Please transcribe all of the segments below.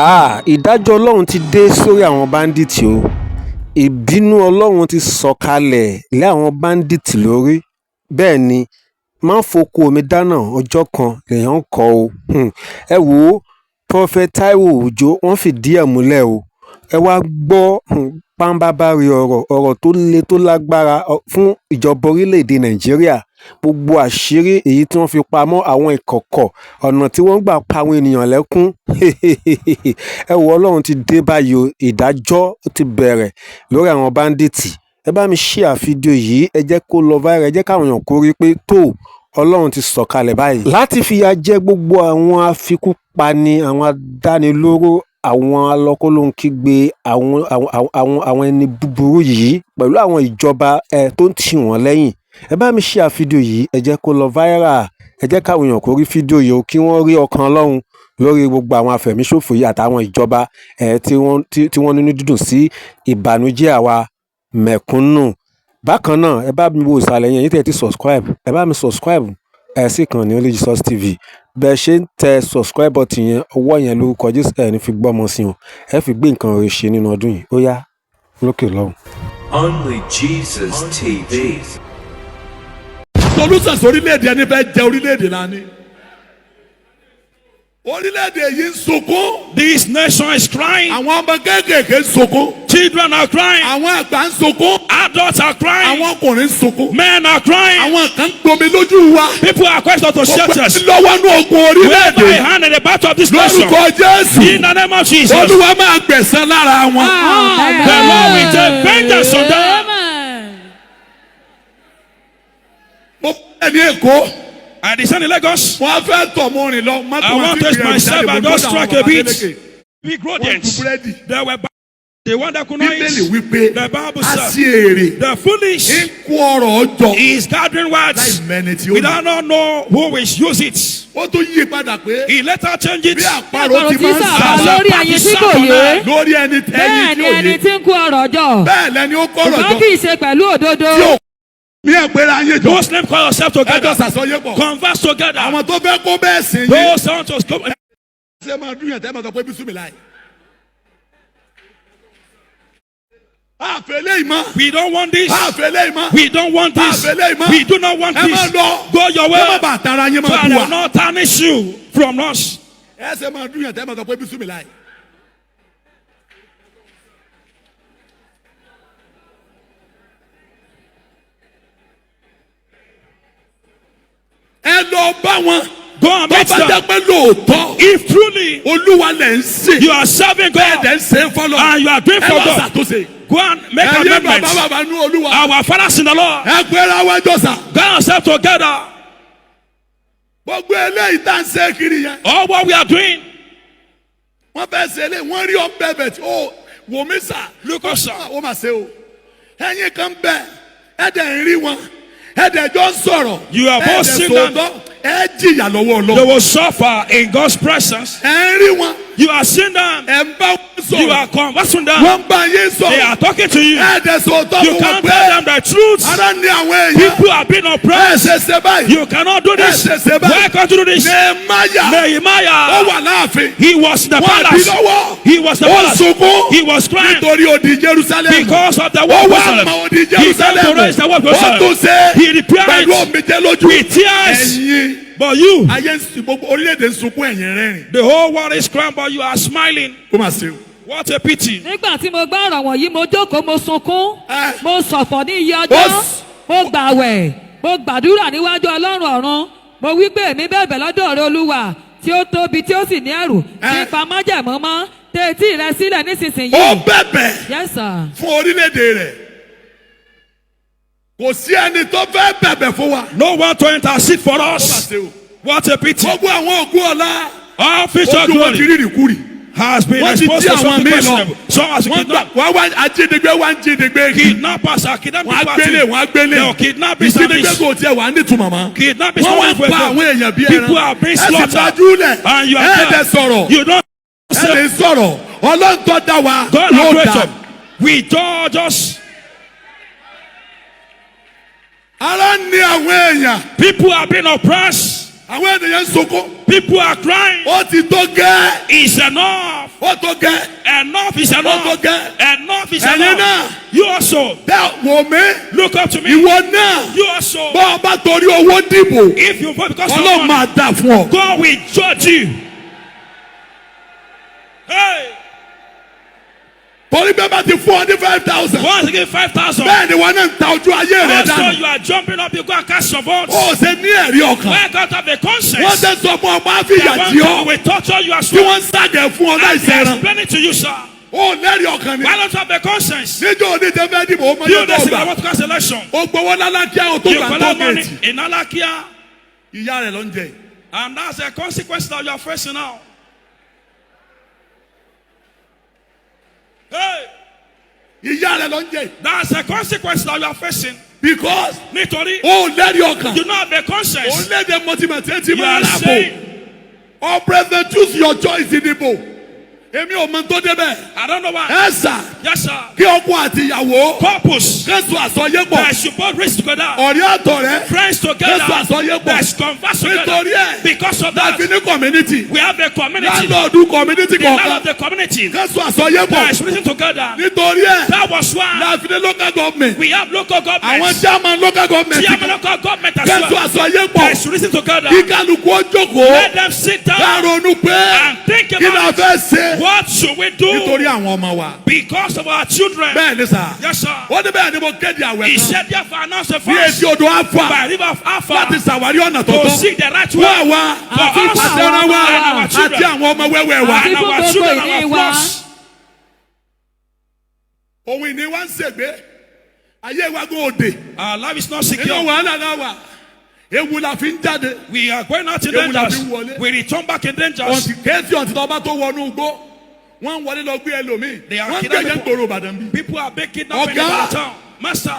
Ìdájọ́ Ọlọ́run ti dé sórí àwọn bandit o. Ìbínú Ọlọ́run ti sọ̀kalẹ̀ lé àwọn bandit lórí. Bẹ́ẹ̀ ni, má foko omi dáná ọjọ́ kan lèèyàn ń kọ́ o. Ẹ wò ó, Proph Taiwo Ojo wọ́n fìdí ẹ̀ múlẹ̀ o. Ẹ wá gbọ́ pánbábárí ọ̀rọ̀ tó le tó lágbára fún ìjọba orílẹ̀-èdè Nàìjíríà. Gbogbo àṣírí èyí tí wọ́n fi pamọ́, àwọn ìkọ̀kọ̀, ọ̀nà tí wọ́n gbà pa àwọn ènìyàn lẹ́kún. Ẹ wò, Ọlọ́run ti dé báyìí o. Ìdájọ́ ti bẹ̀rẹ̀ lórí àwọn báńdíìtì. Ẹ bá mi share fídíò yìí, ẹ jẹ́ kó lọ viral, ẹ jẹ́ káwọn èèyàn kó rí pé tó Ọlọ́run ti sọ̀kalẹ̀ báyìí láti fìyà jẹ gbogbo àwọn afikúpani, àwọn adánilóró, àwọn alọ́kólóhunkígbe, àwọn ẹni búburú yìí pẹ̀lú àwọn ìjọba tó ń tì wọ́n lẹ́yìn. Ẹ bá mi share fídíò yìí, ẹ jẹ́ kó lọ viral, ẹ jẹ́ káwọn èèyàn kó rí fídíò yìí o, kí wọ́n rí ọkàn Ọlọ́run lórí gbogbo àwọn afẹ̀míṣòfò yìí àtàwọn ìjọba tí wọ́n nínú dídùn sí ìbànújẹ́ àwa mẹ̀kúnnù. Bákan náà, ẹ bá mi wo ìsàlẹ̀ yẹn, yìí tẹ́ ti subscribe, ẹ bá mi subscribe sí ìkànnì Only Jesus TV. Bẹ́ẹ̀ ṣe ń tẹ subscribe button yẹn, ọwọ́ yẹn lórúkọ Jésù ẹ̀ ní fi gbọ́mọ sí wọn, ẹ fi gbé nǹkan rere ṣe nínú ọdún yìí. Ó yá, lókè lọ́hùn. Only Jesus TV. Solutions orílẹ̀-èdè ẹni fẹ́ jẹ orílẹ̀-èdè náà ni. Orílẹ̀-èdè yìí ń sunkún. This nation is crying. Àwọn ọmọ kéékèèké ń sunkún. Children are crying. Àwọn àgbà ń sunkún. Adults are crying. Àwọn ọkùnrin ń sunkún. Men are crying. Àwọn kan ń gbomi lójú wa. People are questioned to shelters. Gbogbo lọ́wọ́ ní ogun orílẹ̀-èdè. Whoever hand in the battle of this nation. Lórúkọ Jésù. In the name of Jesus. Olúwa máa gbẹ̀san lára wọn. The Lord will take vengeance on them. Mo bẹ̀rẹ̀ ní Èkó. I descend in Lagos. Wọ́n fẹ́ tọ̀ mọ́ rìn lọ. I want to taste myself and just strike a bit. Big rodents. There were the one that could not Bíbélì eat. wípé The Bible says asiri the foolish ń kó ọrọ̀ ọjọ́. is gathering words Láì mẹ́ni tí ó without not know who will use it. Ó tún yí padà pé He later changed it. bí àparò ti máa ń sá sá lórí ẹyin tí kò yé. lórí ẹni Bẹ́ẹ̀ ni tí ò ẹni yé. tí ń kó ọrọ̀ jọ. Bẹ́ẹ̀ lẹni ó kọ́ ọ̀rọ̀ Ṣùgbọ́n jọ. kì í ṣe pẹ̀lú òdodo. Tí ò ní ẹgbẹ́ra ayé jọ. Muslim call yourself Ẹjọ́ together. sàsọyé pọ̀. Converse together. Àwọn tó fẹ́ kó bẹ́ẹ̀ sìn yé. Those want to come. Ṣé máa dún yàn tẹ́ máa sọ pé bísú mi láì. Àfẹ́lẹ́ ìmọ̀. We don't want this. Àfẹ́lẹ́ ìmọ̀. We don't want this. Àfẹ́lẹ́ ìmọ̀. We do not want Ẹ máa this. lọ. Go your Ẹ má way. bàa tara yín So máa I bú will wa. not tarnish you from us. Ẹ ṣe máa dún yàn tẹ́ máa sọ pé bísú mi láì. Ẹ lọ bá wọn. Go and Tó meet bá jẹ́ them. pé lóòótọ́. If truly Olúwa lẹ̀ ń sìn. you are serving Bẹ́ẹ̀ God dẹ̀ ń ṣe é fọlọ́. and you are doing Ẹ for lọ God, ṣàtúnṣe. go and make Ẹ yé amendments. bàbá nú Olúwa. Our fathers in the Lord, Ẹ gbéra wájọ sà. get ourselves together. Gbogbo eléyìí tá à ń ṣe kiri yẹn. All what we are doing, Wọ́n fẹ́ ṣe eléyìí, wọ́n rí ọ̀bẹ bẹ̀ tí ó wò mí sà. look us up. Ó mà ṣe o. Ẹyin kan bẹ̀, ẹ dẹ̀ ń rí wọn. Ẹ dẹ̀ jọ ń sọ̀rọ̀. You are both Ẹ dẹ̀ seen sòótọ́. Ẹ jìyà lọ́wọ́ They Ọlọ́run. will suffer in God's presence. Ẹ ń rí wọn. You are seeing them. Ẹ ń bá wọn You are sọ̀rọ̀. conversing them. Wọ́n ń bá yín They sọ̀rọ̀. are talking to you. Ẹ dẹ̀ sòótọ́ You fún wọn can't pé tell them the truth. ara ní àwọn èèyàn. People have been Ẹ oppressed. ṣe ṣe báyìí. You cannot do this. Ẹ ṣe ṣe báyìí. Why can't you do this? Nehemiah. Ó Nehemiah, wà láàfin. he was in the Wọ́n bí palace. lọ́wọ́. He was in the Ó palace. sunkún. He was crying Nítorí odi Jerusalem. because of the Ó wall of wá Jerusalem. mọ odi He came Jerusalem. to raise the wall of Ó tún Jerusalem. ṣe He repaired pẹ̀lú it omijé lójú. with tears. Ẹ̀yin. But you, Ayé ń sìn gbogbo orílẹ̀-èdè ń sunkún ẹ̀yìn rẹ́rìn. the whole world is crying, but you are smiling. Ó mà ṣe o. What a pity. Nígbà tí mo gbọ́ ọ̀rọ̀ wọ̀nyí, mo jókòó, mo sunkún. Mo ṣọ̀fọ̀ ní iye Ó ọjọ́. s- Mo gbàwẹ̀. Mo gbàdúrà níwájú Ọlọ́run ọ̀run. Mo wí pé èmi bẹ̀bẹ̀ lọ́dọ̀ rẹ Olúwa tí ó tóbi tí ó sì ní ẹ̀rù. Nípa májẹ̀mú mọ́. Tẹ etí rẹ sílẹ̀ nísinsìnyí. Ó bẹ̀bẹ̀ Yes, sir. fún orílẹ̀-èdè rẹ̀. Kò sí ẹni tó fẹ́ bẹ̀bẹ̀ fún wa. No one to intercede for Ó mà us. ṣe o. What a pity. Gbogbo àwọn ògùn ọ̀la. Our future Ojú wọn ti glory rí ìrìkúrì. has been Wọ́n ti exposed jí to àwọn something míì lọ. questionable. Some as Wọ́n gbà kidnap, wá wá ajínigbé wá ń jínigbé kí. kidnappers are kidnapping Wọ́n á party. gbélé wọ́n á gbélé. They will kidnap his Ìjínigbé service. kò tiẹ̀ wà ní ìtumọ̀ mọ́. Kidnap is Wọ́n wá not ń pa àwọn èèyàn bí ẹran. People are being Ẹ sì slaughtered. dájú lẹ̀. And you Ẹ are dẹ̀ there. sọ̀rọ̀. You don't Ẹ say lè sọ̀rọ̀. Ọlọ́run tó dá wa God yóò has dá. created. We judge us. Ara ní àwọn èèyàn. People are being oppressed. Àwọn ènìyàn ń sunkún. People are crying. Ó ti tó gẹ́. It's enough. Ó tó gẹ́. Enough is Ó tó enough. gẹ́. Enough is Ẹ̀yin náà. enough. You also Bẹ́ẹ̀ wò mí. look up to me. Ìwọ náà. You also, Bọ́ ọ bá torí owó dìbò. if you vote because of Ọlọ́run money, máa dà fún ọ. God will judge you. Hey, Torí bẹ́ẹ̀ bá ti fún ọ ní 5,000. once again 5,000. Bẹ́ẹ̀ ni wọn náà ń ta ojú ayé rẹ̀ Also, dànù. you are jumping up. You go and cast your votes. Ó ṣe ní ẹ̀rí ọkàn. Where God have a Wọ́n conscience. ṣe sọ fún ọmọ That àfihàn one tí time ọ. we torture you as Tí well. wọ́n ń ṣàjẹ́ fún ọ And láì they sẹ́ran. explain it to you, sir. Ó lẹ́rìí ọkàn ni. Why don't you have a conscience? Níjọ́ òní tẹ́ fẹ́ dìbò ó mọ You yóò tó don't say I gbà. want to cast election. Ó gbowó lálákíá ó tó You gbà collect money tọ́gẹ̀tì. in Alakia. Ìyá rẹ̀ ló ń jẹ. And that's the consequence that you are facing now. Hey, Ìyá rẹ̀ ló ń jẹ. that's the consequence that you are facing. Because Nítorí ó lẹ́rìí ọkàn. you don't have a conscience. Orílẹ̀-èdè mọ̀tìmọ̀tì ti You máa are rà bò. saying, All president choose your choice ìdìbò. Èmi ò mọ tó débẹ̀. I don't know why. Ẹ sà Yes, sir. kí ọkọ àti ìyàwó. Purpose. Kẹ́sù àsọyépọ̀. That should both reach together. Ọ̀rẹ́ àtọ̀rẹ́. Friends together. Kẹ́sù àsọyépọ̀. Let's converse together. Nítorí ẹ̀. Because of Láti that, ní community. we have a community. Lálọ́ọ̀dù community The land kọ̀ọ̀kan. of the community. Kẹ́sù àsọyépọ̀. Let's reason together. Nítorí ẹ̀. That was why Láti ní local government. we have local Àwọn governments. chairman local government. Chairman local government as Kẹ́sù well. àsọyépọ̀. Let's reason together. Kí kálukú ó jókòó. Let them sit down Káronú pé. and think Kí la about fẹ́ it. ṣe. What should we Nítorí do àwọn ọmọ wa. because of our children? Bẹ́ẹ̀ ni sà. Yes, sir. Ó ní bẹ́ẹ̀ ni mo kéde àwẹ̀ He kan. said, therefore, announce the Bí fast etí odò Áfà. by river of Alpha Láti ṣàwárí ọ̀nà tó to tọ́. seek the right Fún way àwa. for Àti us fún Àti ẹran wa. and our Àti children. àwọn ọmọ wẹ́wẹ́ wa. And Àti fún our gbogbo children, ìní our wa. flocks. Ohun ìní wa ń ṣègbé. Ayé wa gbọ́ òde. Our life is not Nínú secure. wàhálà náà wà. Ewu la fi ń jáde. We are going out in Ewu la dangers. fi ń wọlé. We return back in dangers. Ọ̀sìn kéésì ọ̀tí tó bá tó wọnú igbó. Wọ́n ń wọlé lọ gbé ẹlòmíì. They are Wọ́n ń kidnapping gbẹ̀yẹ̀ ń gbòòrò Ìbàdàn bí. People are being kidnapped in Ọ̀gá. the town. Master,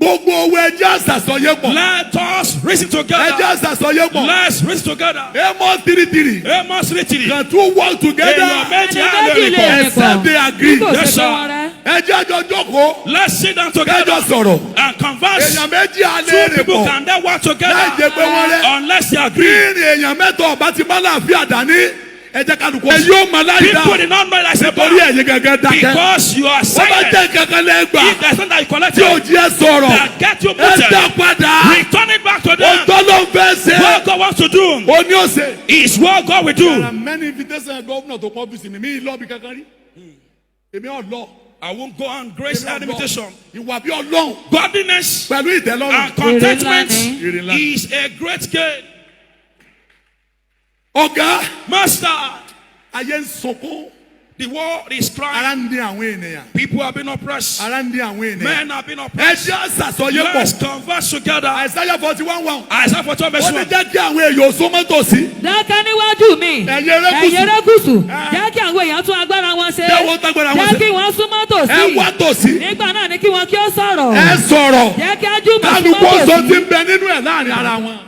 Gbogbo owó ẹjẹ́ àṣàṣọyépọ̀. let us reason Ẹjẹ́ together. àṣàṣọyépọ̀. Let's reason together. Amos 3:3. Amos literally. Can two work together? Èèyàn méjì á Ẹni lè méjì lè rìn pọ̀. rìn Except they agree. Kò Yes, sí sir. fún wọn rẹ. Ẹjẹ́ àjọ jókòó. Let's sit down Kẹjọ together sọ̀rọ̀. and converse. Èèyàn méjì á lè Two rìn people pọ̀. can then work Láì jẹ́ together pé wọ́n rẹ̀. unless they Bí agree. ìrìn èèyàn mẹ́tọ̀ ọ̀bá ti bá láàfin àdáni. Ẹjẹ́ kálukú. Ẹ yóò mọ láì dá. People did not know that's a Nítorí ẹ̀yin gẹ́gẹ́ dákẹ́. because you are Wọ́n bá silent. jẹ́ kankan lẹ́gbàá. If there's something that you collect, Tí ò jẹ́ sọ̀rọ̀. that get you Ẹ dá muted, padà. return it back to them. Ọjọ́ ló ń fẹ́ ṣe. What God wants to do O ní ọ̀sẹ̀. is what God will There do. are many invitations governor to come visit me. Mi lọ bí kankan rí. Èmi ò lọ. I won't go and grace Èmi an ò lọ. invitation. Ìwà bí Ọlọ́run. Godliness Pẹ̀lú ìtẹ́lọ́rùn. and contentment Èrè ńlá. is a great gain. Ọ̀gá. Master, Ayé ń sunkún. the world is crying. Ara ń dín àwọn ènìyàn. People have been oppressed. Ara ń dín àwọn ènìyàn. Men have been oppressed. Ẹjẹ́ àṣàṣọyé Let's pọ̀. converse together. Àìsáyà 41:1. Isaiah 41 verse Ó ní 1. jẹ́ kí àwọn èèyàn súnmọ́ tòsí. Dákẹ́ níwájú mi. Ẹ̀yin erékùṣù. Ẹ̀yin erékùṣù. Jẹ́ kí àwọn èèyàn tún agbára wọn ṣe. Jẹ́ wọ́n tágbára wọn Jẹ́ ṣe. kí wọ́n súnmọ́ tòsí. Ẹ wá tòsí. Nígbà náà ni kí wọn kí ó sọ̀rọ̀. Ẹ sọ̀rọ̀. Jẹ́ kí ájúmọ̀ Kálukú súnmọ́ sọ tòsí. ti ń bẹ nínú ẹ̀ láàrin ara wọn.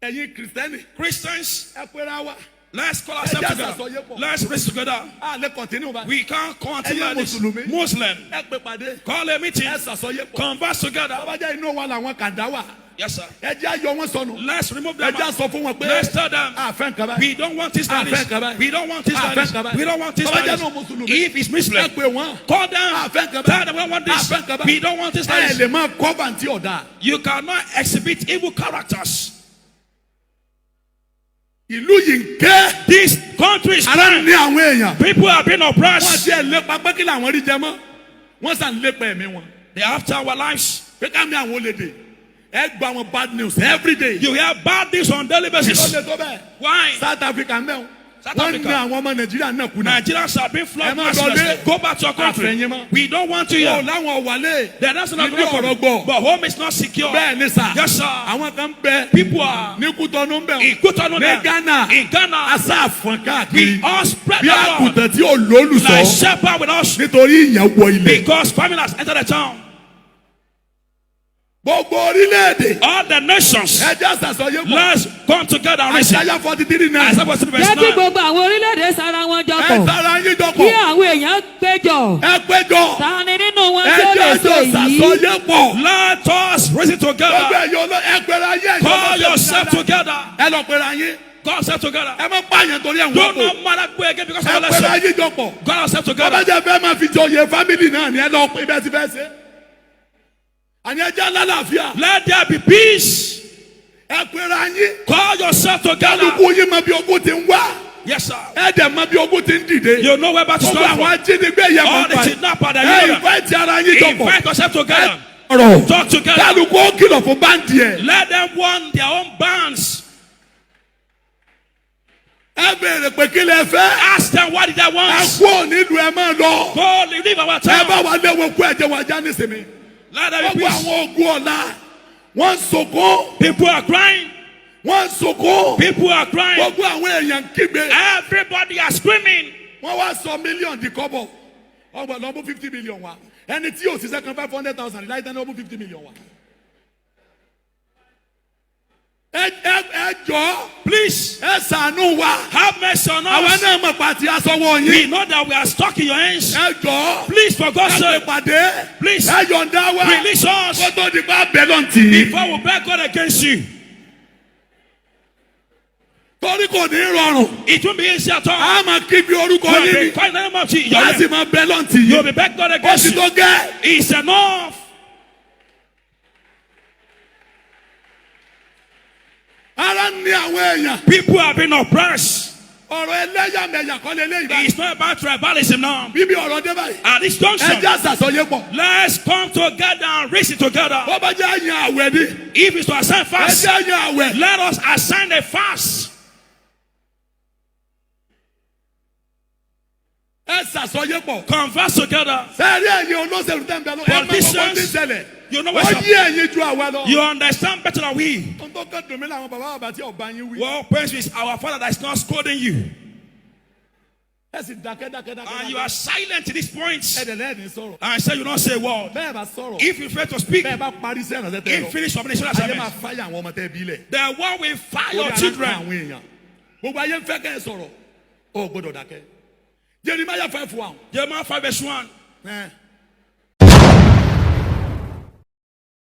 Ẹ̀yin Kìrìsìtẹ́nì. Christians, Ẹ pera wa. let's call Ẹ jẹ́ ourselves àṣàṣọyé together. pọ̀. Let's race together. A lè kọ̀ntínú báyìí. We can't continue Ẹ̀yin like this. Mùsùlùmí. Muslim, Ẹ pè pàdé. call a meeting. Ẹ ṣàṣọyé pọ̀. Converse together. Bàbá jẹ́ inú wa làwọn kàndá wà. Yes, sir. Ẹ jẹ́ ayọ̀ wọn sọnù. Let's remove Ẹ them. jẹ́ sọ fún wọn pé. Let's tell them. Àfẹ́ nǹkan báyìí. We don't want this like this. We don't want this like this. We don't want this like this. If it's Muslim, Ẹ pè wọ́n. call them. Àfẹ́ nǹkan Tell them we don't want this. We don't want this like Ẹ this. lè máa kọ́ bàǹtí ọ̀dà. You cannot exhibit evil characters. Ìlú yìí ń ké. This country is Ara crying. ní àwọn èèyàn. People have been Wọ́n oppressed. ti ẹ̀ lépa pé kí làwọn rí jẹ mọ́. Wọ́n sàn lépa ẹ̀mí wọn. They are after our lives. Pé ká mi àwọn olè dè. Ẹ gba àwọn bad news every day. You hear bad news on daily Kí ló basis. lè tó bẹ́ẹ̀? Why? South Africa ń bẹ̀ wọ́n. South Wọ́n Africa. ní àwọn ọmọ Nàìjíríà náà kùnà. Nigerians have been flogged Ẹ má mercilessly. lọlé. Go back to your country. Àfẹ̀yìn mọ́. We don't want you Ó here. láwọn wàlé. They're not going Ìlú ọ̀rọ̀ gbọ́. But home is not secure. Bẹ́ẹ̀ ni sà. Yes, sir. Àwọn kan bẹ. People are Ní Kútọ́nù ń bẹ̀ in Cotonou Ní there. Ghana. In Ghana. Asá àfọ̀n We káàkiri. all spread Bí abroad. àgùntàn tí ò lólùsọ. Like shepherd with us. Nítorí ìyẹn wọ ilé. Because famine has entered the town. Gbogbo orílẹ̀-èdè. All the nations. Ẹ jẹ́ àṣàṣọyé pọ̀. Let's come together and reason. Àṣàyà 43 náà. Isaiah 43 verse Jẹ́ kí 9. gbogbo àwọn orílẹ̀-èdè sára wọn jọ Ẹ pọ̀. tara yín Kí jọpọ̀. àwọn èèyàn péjọ. Ẹ péjọ. Ta ni nínú wọn Ẹ tí ó lè jẹ́ ṣe àjọ èyí? ṣàṣọyé pọ̀. Let us reason Gbogbo together. ẹ̀yọ́ ẹ pẹ̀rẹ̀ ayé. Call yourself together. Ẹ lọ pẹ̀rẹ̀ ayé. God set together. ẹ má pààyàn torí àwọn Don't ọkọ. not matter go again because of ẹ pẹ̀lú election. ayíjọpọ̀. God set bàbá together. jẹ́ fẹ́ máa fi jọyè fámìlì náà ni ẹ lọ pé bẹ́ẹ̀ ti fẹ́ ṣe. àní ẹjẹ́ lálàáfíà. Let there be peace. ẹ pẹ̀lú ayé. Call yourself together. kálukú yín mọ bí ogun ti ń wá. Yes, sir. ẹ dẹ̀ mọ bí ogun ti ń dìde. You know where about to gbogbo start àwọn from. ajínigbé yẹn All mọ̀ the pa. kidnapper that ẹ you know. invite ara yín jọpọ̀. Invite yourself together. ọ̀rọ̀ Talk together. kálukú ó kìlọ̀ fún báńdì ẹ̀. Let them warn their own bands. ẹ béèrè pé kí lẹ fẹ́. Ask them what did they ẹ want. kú nílùú ẹ máa lọ. Go leave our ẹ town. bá wa léwo kú ẹ̀jẹ̀ wa já nísìnyí. Let there be gbogbo peace. àwọn ogun ọ̀la wọ́n ń sunkún. People are crying. wọ́n ń sunkún. People are crying. gbogbo àwọn èèyàn ń kígbe. Everybody are screaming. wọ́n wá sọ mílíọ̀nù di kọ́bọ̀. ọgbà lọ mú 50 million wa. ẹni tí yóò ṣiṣẹ́ kan 500,000 láì tẹ́lẹ̀ ó mú 50 million wa. ẹ jọ. Please ẹ ṣàánú wa. have mercy on àwa us. náà mọ̀ pàtì aṣọwọ́ We yín. know that we are stuck in your hands. ẹ jọ. Please, for God's ẹ sake, pàdé. please ẹ yọ̀ǹda wa. release us kó tó di pa bẹ́lọ̀ntì. before we beg God against you. torí kò ní rọrùn. It won't be easy at all. a máa kígbe orúkọ You yín will ni. be crying the name of Jesus. a sì máa bẹ́lọ̀ntì You will yìí. be begging God ó against sì you. tó gẹ́. It's enough. ara ní àwọn èèyàn. People have been oppressed. ọ̀rọ̀ ẹlẹ́yàmẹ̀yà kọ́ lé léyìí báyìí. It's not about tribalism now. bíbí ọ̀rọ̀ dé báyìí. At this junction, ẹ já sàsọyé pọ̀. let's come together and reason together. bó bá jẹ́ àyàn àwẹ̀ ni. If it's to assign ẹ fast, jẹ́ àyàn àwẹ̀. let us assign a fast. ẹ sàsọyé pọ̀. Converse together. sẹ́ẹ̀rí ẹ̀yin olóṣèlú tẹ̀ ń bẹ lọ. ẹ má kọ́kọ́ tí ń Politicians, ṣẹlẹ̀. you know ó what's yí ẹ̀yin ju àwa lọ. You understand better than we. ohun tó kẹ́ dùn mí làwọn bàbá bàbá tí ọba yín wí. What pains me is our Father that is not scolding you. ẹ sì dákẹ́. And you are silent to this point. ẹ dẹ̀ lẹ́ẹ̀ni sọ̀rọ̀. And say you don't say a word. bẹ́ẹ̀ bá sọ̀rọ̀. If you fail to speak, bẹ́ẹ̀ bá parí sí ẹ̀rọ tẹ́tẹ́ if lọ. finish submission ayé máa assignment, fáyà àwọn ọmọ tẹ́ bí lẹ̀. the one will fire your orí ara ń ka children. àwọn èèyàn. gbogbo ayé ń fẹ́ kẹ́ ẹ sọ̀rọ̀. ó gbọ́dọ̀ dákẹ́. Jeremiah 5:1. Jeremiah 5:1.